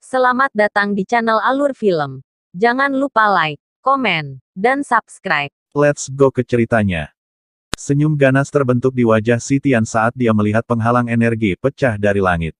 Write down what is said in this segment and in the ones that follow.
Selamat datang di channel Alur Film. Jangan lupa like, komen, dan subscribe. Let's go ke ceritanya. Senyum ganas terbentuk di wajah Si Tian saat dia melihat penghalang energi pecah dari langit.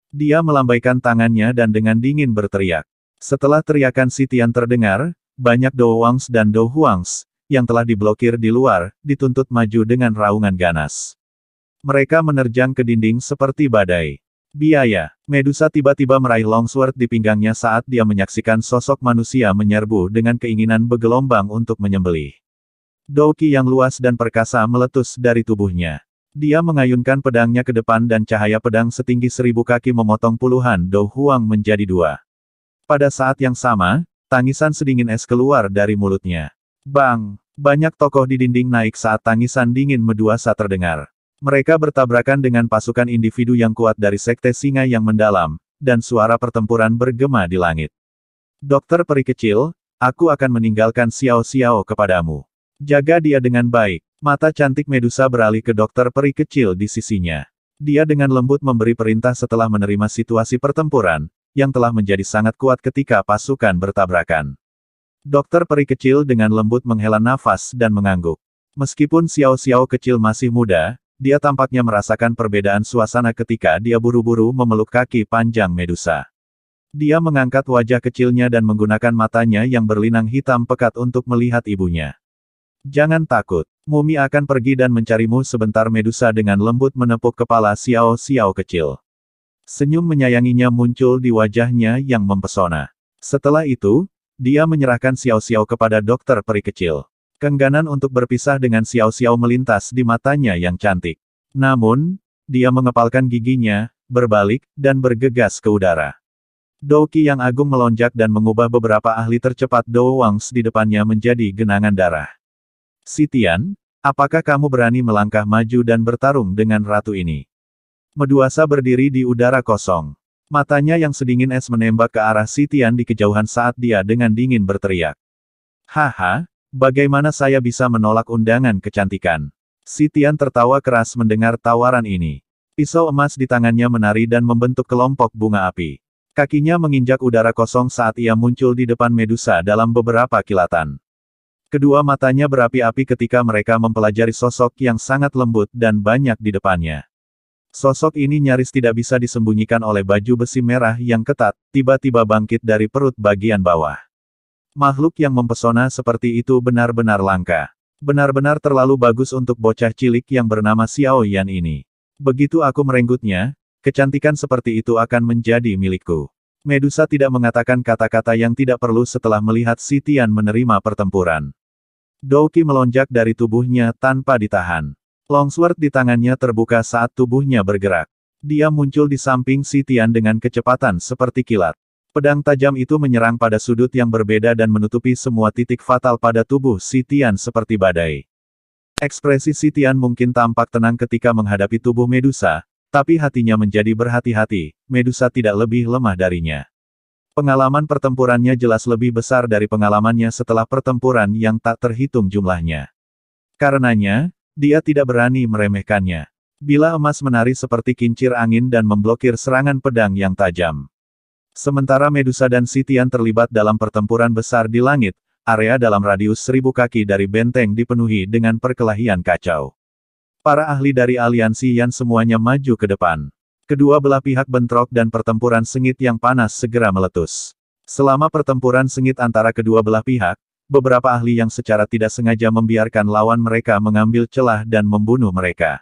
Dia melambaikan tangannya dan dengan dingin berteriak. Setelah teriakan Si Tian terdengar, banyak Do Wangs dan Do Huangs, yang telah diblokir di luar, dituntut maju dengan raungan ganas. Mereka menerjang ke dinding seperti badai. Biaya. Medusa tiba-tiba meraih longsword di pinggangnya saat dia menyaksikan sosok manusia menyerbu dengan keinginan bergelombang untuk menyembelih. Douki yang luas dan perkasa meletus dari tubuhnya. Dia mengayunkan pedangnya ke depan dan cahaya pedang setinggi 1000 kaki memotong puluhan Do Huang menjadi dua. Pada saat yang sama, tangisan sedingin es keluar dari mulutnya. Bang! Banyak tokoh di dinding naik saat tangisan dingin Medusa terdengar. Mereka bertabrakan dengan pasukan individu yang kuat dari Sekte Singa yang mendalam, dan suara pertempuran bergema di langit. Dokter peri kecil, aku akan meninggalkan Xiao Xiao kepadamu. Jaga dia dengan baik. Mata cantik Medusa beralih ke dokter peri kecil di sisinya. Dia dengan lembut memberi perintah setelah menerima situasi pertempuran, yang telah menjadi sangat kuat ketika pasukan bertabrakan. Dokter peri kecil dengan lembut menghela nafas dan mengangguk. Meskipun Xiao Xiao kecil masih muda, dia tampaknya merasakan perbedaan suasana ketika dia buru-buru memeluk kaki panjang Medusa. Dia mengangkat wajah kecilnya dan menggunakan matanya yang berlinang hitam pekat untuk melihat ibunya. Jangan takut, Mumi akan pergi dan mencarimu sebentar. Medusa dengan lembut menepuk kepala Xiao Xiao kecil. Senyum menyayanginya muncul di wajahnya yang mempesona. Setelah itu, dia menyerahkan Xiao Xiao kepada dokter peri kecil. Keengganan untuk berpisah dengan Xiao Xiao melintas di matanya yang cantik. Namun, dia mengepalkan giginya, berbalik, dan bergegas ke udara. Douki yang agung melonjak dan mengubah beberapa ahli tercepat Do Wangs di depannya menjadi genangan darah. Si Tian, apakah kamu berani melangkah maju dan bertarung dengan ratu ini? Medusa berdiri di udara kosong. Matanya yang sedingin es menembak ke arah Si Tian di kejauhan saat dia dengan dingin berteriak. Haha. Bagaimana saya bisa menolak undangan kecantikan? Si Tian tertawa keras mendengar tawaran ini. Pisau emas di tangannya menari dan membentuk kelompok bunga api. Kakinya menginjak udara kosong saat ia muncul di depan Medusa dalam beberapa kilatan. Kedua matanya berapi-api ketika mereka mempelajari sosok yang sangat lembut dan banyak di depannya. Sosok ini nyaris tidak bisa disembunyikan oleh baju besi merah yang ketat, tiba-tiba bangkit dari perut bagian bawah. Makhluk yang mempesona seperti itu benar-benar langka. Benar-benar terlalu bagus untuk bocah cilik yang bernama Xiao Yan ini. Begitu aku merenggutnya, kecantikan seperti itu akan menjadi milikku. Medusa tidak mengatakan kata-kata yang tidak perlu setelah melihat Si Tian menerima pertempuran. Douki melonjak dari tubuhnya tanpa ditahan. Longsword di tangannya terbuka saat tubuhnya bergerak. Dia muncul di samping Si Tian dengan kecepatan seperti kilat. Pedang tajam itu menyerang pada sudut yang berbeda dan menutupi semua titik fatal pada tubuh Si Tian seperti badai. Ekspresi Si Tian mungkin tampak tenang ketika menghadapi tubuh Medusa, tapi hatinya menjadi berhati-hati. Medusa tidak lebih lemah darinya. Pengalaman pertempurannya jelas lebih besar dari pengalamannya setelah pertempuran yang tak terhitung jumlahnya. Karenanya, dia tidak berani meremehkannya. Bila emas menari seperti kincir angin dan memblokir serangan pedang yang tajam. Sementara Medusa dan Si Tian terlibat dalam pertempuran besar di langit, area dalam radius 1000 kaki dari benteng dipenuhi dengan perkelahian kacau. Para ahli dari aliansi Yan semuanya maju ke depan. Kedua belah pihak bentrok dan pertempuran sengit yang panas segera meletus. Selama pertempuran sengit antara kedua belah pihak, beberapa ahli yang secara tidak sengaja membiarkan lawan mereka mengambil celah dan membunuh mereka.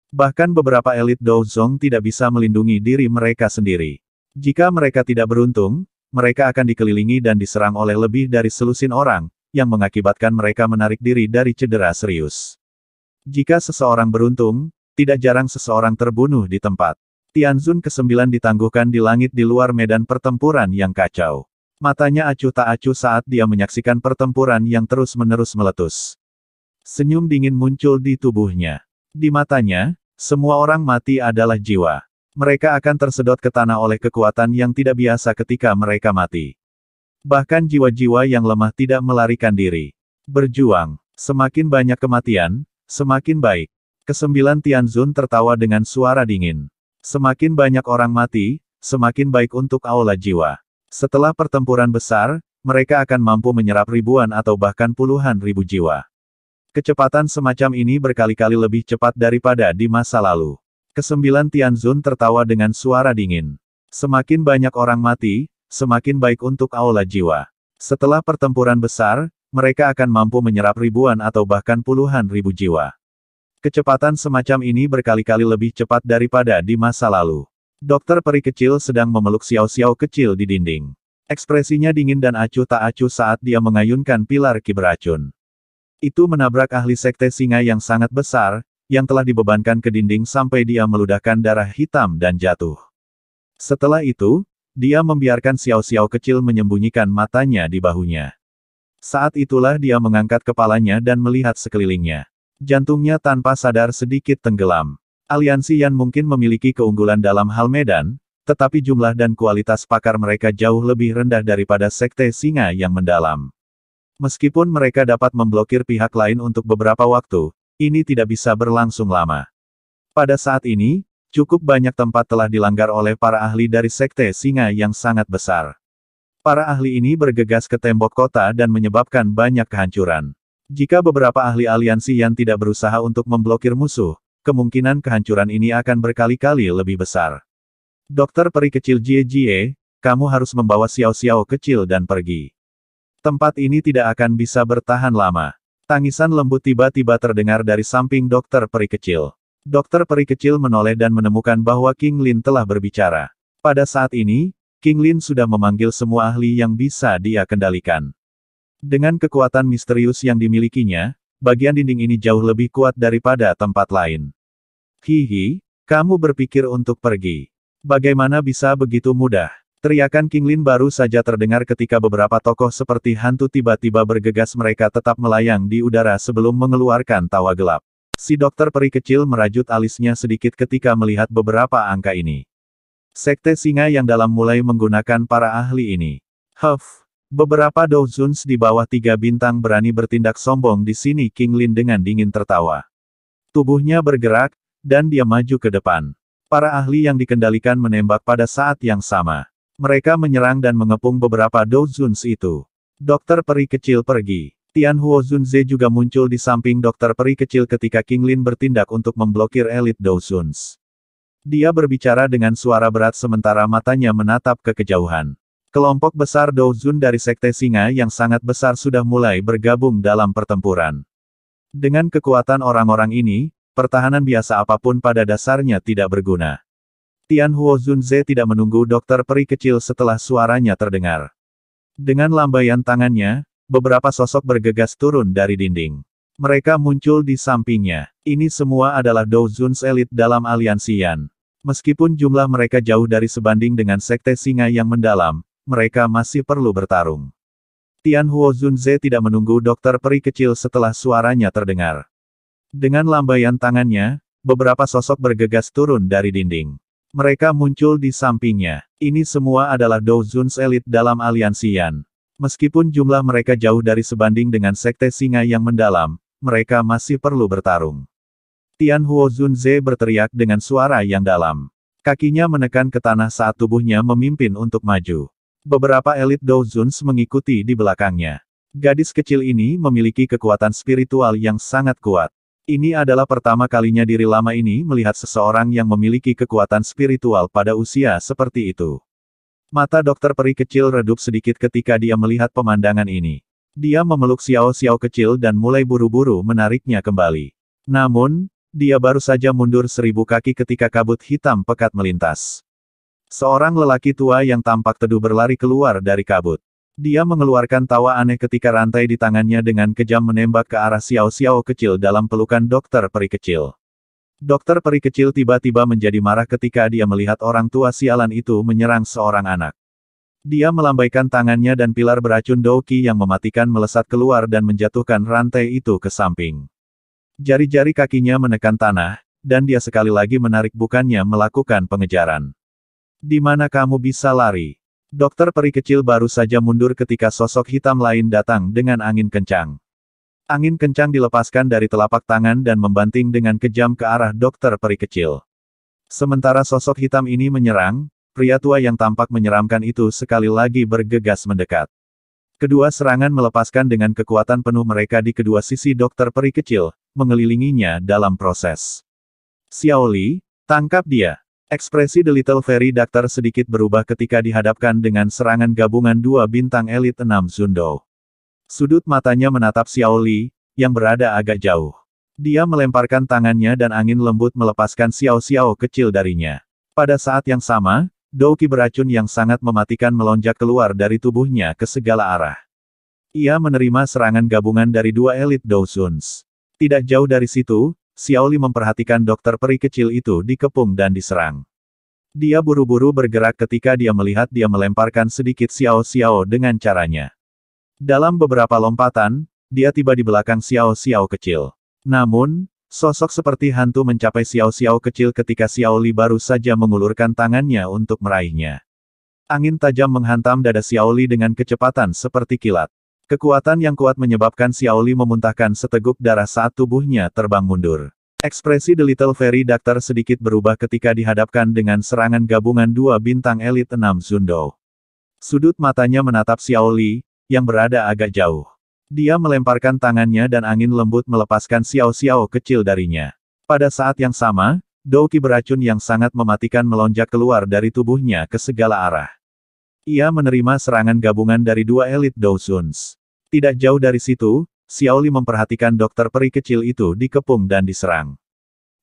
Bahkan beberapa elit Douzong tidak bisa melindungi diri mereka sendiri. Jika mereka tidak beruntung, mereka akan dikelilingi dan diserang oleh lebih dari selusin orang, yang mengakibatkan mereka menarik diri dari cedera serius. Jika seseorang beruntung, tidak jarang seseorang terbunuh di tempat. Tianzun ke-9 ditangguhkan di langit di luar medan pertempuran yang kacau. Matanya acuh tak acuh saat dia menyaksikan pertempuran yang terus-menerus meletus. Senyum dingin muncul di tubuhnya. Di matanya, semua orang mati adalah jiwa. Mereka akan tersedot ke tanah oleh kekuatan yang tidak biasa ketika mereka mati. Bahkan jiwa-jiwa yang lemah tidak melarikan diri. Berjuang. Semakin banyak kematian, semakin baik. Ke-9 Tianzun tertawa dengan suara dingin. Semakin banyak orang mati, semakin baik untuk aula jiwa. Setelah pertempuran besar, mereka akan mampu menyerap ribuan atau bahkan puluhan ribu jiwa. Kecepatan semacam ini berkali-kali lebih cepat daripada di masa lalu. Kesembilan Tianzun tertawa dengan suara dingin. Semakin banyak orang mati, semakin baik untuk aula jiwa. Setelah pertempuran besar, mereka akan mampu menyerap ribuan atau bahkan puluhan ribu jiwa. Kecepatan semacam ini berkali-kali lebih cepat daripada di masa lalu. Dokter peri kecil sedang memeluk Xiao Xiao kecil di dinding. Ekspresinya dingin dan acuh tak acuh saat dia mengayunkan pilar ki beracun. Itu menabrak ahli sekte singa yang sangat besar, yang telah dibebankan ke dinding sampai dia meludahkan darah hitam dan jatuh. Setelah itu, dia membiarkan Xiao Xiao kecil menyembunyikan matanya di bahunya. Saat itulah dia mengangkat kepalanya dan melihat sekelilingnya. Jantungnya tanpa sadar sedikit tenggelam. Aliansi Yan mungkin memiliki keunggulan dalam hal medan, tetapi jumlah dan kualitas pakar mereka jauh lebih rendah daripada sekte singa yang mendalam. Meskipun mereka dapat memblokir pihak lain untuk beberapa waktu, ini tidak bisa berlangsung lama. Pada saat ini, cukup banyak tempat telah dilanggar oleh para ahli dari sekte singa yang sangat besar. Para ahli ini bergegas ke tembok kota dan menyebabkan banyak kehancuran. Jika beberapa ahli aliansi yang tidak berusaha untuk memblokir musuh, kemungkinan kehancuran ini akan berkali-kali lebih besar. Dokter peri kecil Jie Jie, kamu harus membawa Xiao Xiao kecil dan pergi. Tempat ini tidak akan bisa bertahan lama. Tangisan lembut tiba-tiba terdengar dari samping dokter peri kecil. Dokter peri kecil menoleh dan menemukan bahwa King Lin telah berbicara. Pada saat ini, King Lin sudah memanggil semua ahli yang bisa dia kendalikan. Dengan kekuatan misterius yang dimilikinya, bagian dinding ini jauh lebih kuat daripada tempat lain. Hihi, kamu berpikir untuk pergi. Bagaimana bisa begitu mudah? Teriakan King Lin baru saja terdengar ketika beberapa tokoh seperti hantu tiba-tiba bergegas, mereka tetap melayang di udara sebelum mengeluarkan tawa gelap. Si dokter peri kecil merajut alisnya sedikit ketika melihat beberapa angka ini. Sekte singa yang dalam mulai menggunakan para ahli ini. Beberapa Douzuns di bawah 3 bintang berani bertindak sombong di sini. King Lin dengan dingin tertawa. Tubuhnya bergerak, dan dia maju ke depan. Para ahli yang dikendalikan menembak pada saat yang sama. Mereka menyerang dan mengepung beberapa Douzuns itu. Dokter peri kecil pergi. Tian Huo Zunze juga muncul di samping dokter peri kecil ketika King Lin bertindak untuk memblokir elit Douzuns. Dia berbicara dengan suara berat sementara matanya menatap ke kejauhan. Kelompok besar Douzun dari sekte singa yang sangat besar sudah mulai bergabung dalam pertempuran. Dengan kekuatan orang-orang ini, pertahanan biasa apapun pada dasarnya tidak berguna. Tian Huo Zunze tidak menunggu dokter peri kecil setelah suaranya terdengar. Dengan lambaian tangannya, beberapa sosok bergegas turun dari dinding. Mereka muncul di sampingnya. Ini semua adalah Douzuns elit dalam aliansi Yan. Meskipun jumlah mereka jauh dari sebanding dengan sekte singa yang mendalam, mereka masih perlu bertarung. Tian Huo Zunze tidak menunggu dokter peri kecil setelah suaranya terdengar. Dengan lambaian tangannya, beberapa sosok bergegas turun dari dinding. Mereka muncul di sampingnya. Ini semua adalah Douzuns elit dalam aliansi Yan. Meskipun jumlah mereka jauh dari sebanding dengan sekte singa yang mendalam, mereka masih perlu bertarung. Tian Huo Zunze berteriak dengan suara yang dalam. Kakinya menekan ke tanah saat tubuhnya memimpin untuk maju. Beberapa elit Douzuns mengikuti di belakangnya. Gadis kecil ini memiliki kekuatan spiritual yang sangat kuat. Ini adalah pertama kalinya diri lama ini melihat seseorang yang memiliki kekuatan spiritual pada usia seperti itu. Mata dokter peri kecil redup sedikit ketika dia melihat pemandangan ini. Dia memeluk Xiao Xiao kecil dan mulai buru-buru menariknya kembali. Namun, dia baru saja mundur 1000 kaki ketika kabut hitam pekat melintas. Seorang lelaki tua yang tampak teduh berlari keluar dari kabut. Dia mengeluarkan tawa aneh ketika rantai di tangannya dengan kejam menembak ke arah Xiao Xiao kecil dalam pelukan dokter peri kecil. Dokter peri kecil tiba-tiba menjadi marah ketika dia melihat orang tua sialan itu menyerang seorang anak. Dia melambaikan tangannya dan pilar beracun Douqi yang mematikan melesat keluar dan menjatuhkan rantai itu ke samping. Jari-jari kakinya menekan tanah, dan dia sekali lagi menarik bukannya melakukan pengejaran. Di mana kamu bisa lari? Dokter peri kecil baru saja mundur ketika sosok hitam lain datang dengan angin kencang. Angin kencang dilepaskan dari telapak tangan dan membanting dengan kejam ke arah dokter peri kecil. Sementara sosok hitam ini menyerang, pria tua yang tampak menyeramkan itu sekali lagi bergegas mendekat. Kedua serangan melepaskan dengan kekuatan penuh mereka di kedua sisi dokter peri kecil, mengelilinginya dalam proses. Xiao Li, tangkap dia. Ekspresi The Little Fairy Doctor sedikit berubah ketika dihadapkan dengan serangan gabungan dua bintang elit 6 Zundo. Sudut matanya menatap Xiao Li, yang berada agak jauh. Dia melemparkan tangannya dan angin lembut melepaskan Xiao kecil darinya. Pada saat yang sama, Douki beracun yang sangat mematikan melonjak keluar dari tubuhnya ke segala arah. Ia menerima serangan gabungan dari dua elit Dousuns. Tidak jauh dari situ, Xiao Li memperhatikan dokter peri kecil itu dikepung dan diserang. Dia buru-buru bergerak ketika dia melihat dia melemparkan sedikit Xiao dengan caranya. Dalam beberapa lompatan, dia tiba di belakang Xiao kecil. Namun, sosok seperti hantu mencapai Xiao kecil ketika Xiao Li baru saja mengulurkan tangannya untuk meraihnya. Angin tajam menghantam dada Xiao Li dengan kecepatan seperti kilat. Kekuatan yang kuat menyebabkan Xiao Li memuntahkan seteguk darah saat tubuhnya terbang mundur. Ekspresi The Little Fairy Doctor sedikit berubah ketika dihadapkan dengan serangan gabungan dua bintang elit 6 Zundo. Sudut matanya menatap Xiao Li, yang berada agak jauh. Dia melemparkan tangannya dan angin lembut melepaskan Xiao kecil darinya. Pada saat yang sama, Douki beracun yang sangat mematikan melonjak keluar dari tubuhnya ke segala arah. Ia menerima serangan gabungan dari dua elit Dousuns. Tidak jauh dari situ, Xiao Li memperhatikan dokter peri kecil itu dikepung dan diserang.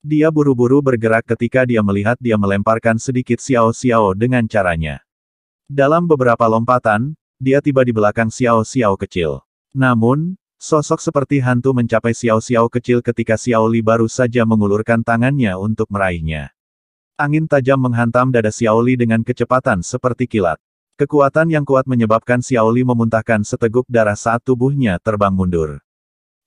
Dia buru-buru bergerak ketika dia melihat dia melemparkan sedikit Xiao dengan caranya. Dalam beberapa lompatan, dia tiba di belakang Xiao kecil. Namun, sosok seperti hantu mencapai Xiao kecil ketika Xiao Li baru saja mengulurkan tangannya untuk meraihnya. Angin tajam menghantam dada Xiao Li dengan kecepatan seperti kilat. Kekuatan yang kuat menyebabkan Xiao Li memuntahkan seteguk darah saat tubuhnya terbang mundur.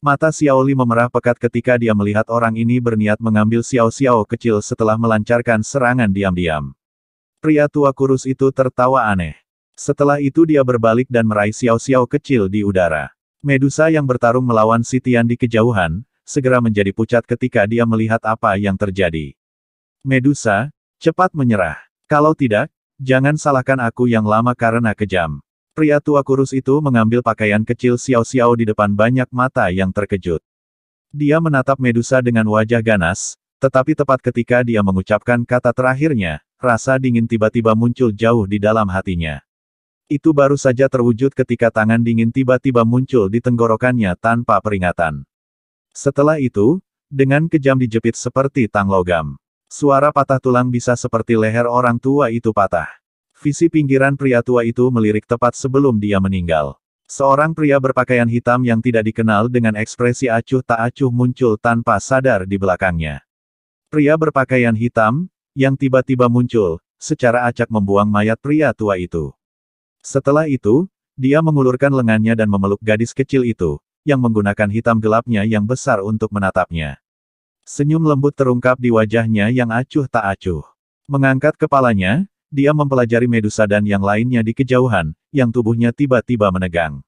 Mata Xiao Li memerah pekat ketika dia melihat orang ini berniat mengambil Xiao kecil setelah melancarkan serangan diam-diam. Pria tua kurus itu tertawa aneh. Setelah itu dia berbalik dan meraih Xiao kecil di udara. Medusa yang bertarung melawan si Tian di kejauhan, segera menjadi pucat ketika dia melihat apa yang terjadi. Medusa, cepat menyerah. Kalau tidak, jangan salahkan aku yang lama karena kejam. Pria tua kurus itu mengambil pakaian kecil Xiao di depan banyak mata yang terkejut. Dia menatap Medusa dengan wajah ganas, tetapi tepat ketika dia mengucapkan kata terakhirnya, rasa dingin tiba-tiba muncul jauh di dalam hatinya. Itu baru saja terwujud ketika tangan dingin tiba-tiba muncul di tenggorokannya tanpa peringatan. Setelah itu, dengan kejam dijepit seperti tang logam. Suara patah tulang bisa seperti leher orang tua itu patah. Visi pinggiran pria tua itu melirik tepat sebelum dia meninggal. Seorang pria berpakaian hitam yang tidak dikenal dengan ekspresi acuh tak acuh muncul tanpa sadar di belakangnya. Pria berpakaian hitam, yang tiba-tiba muncul, secara acak membuang mayat pria tua itu. Setelah itu, dia mengulurkan lengannya dan memeluk gadis kecil itu, yang menggunakan hitam gelapnya yang besar untuk menatapnya. Senyum lembut terungkap di wajahnya yang acuh tak acuh. Mengangkat kepalanya, dia mempelajari Medusa dan yang lainnya di kejauhan, yang tubuhnya tiba-tiba menegang.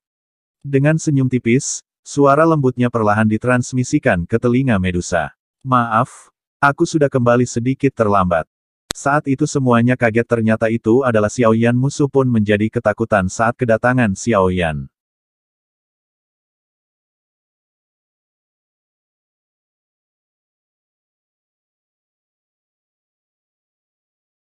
Dengan senyum tipis, suara lembutnya perlahan ditransmisikan ke telinga Medusa. Maaf, aku sudah kembali sedikit terlambat. Saat itu semuanya kaget ternyata itu adalah Xiao Yan. Musuh pun menjadi ketakutan saat kedatangan Xiao Yan.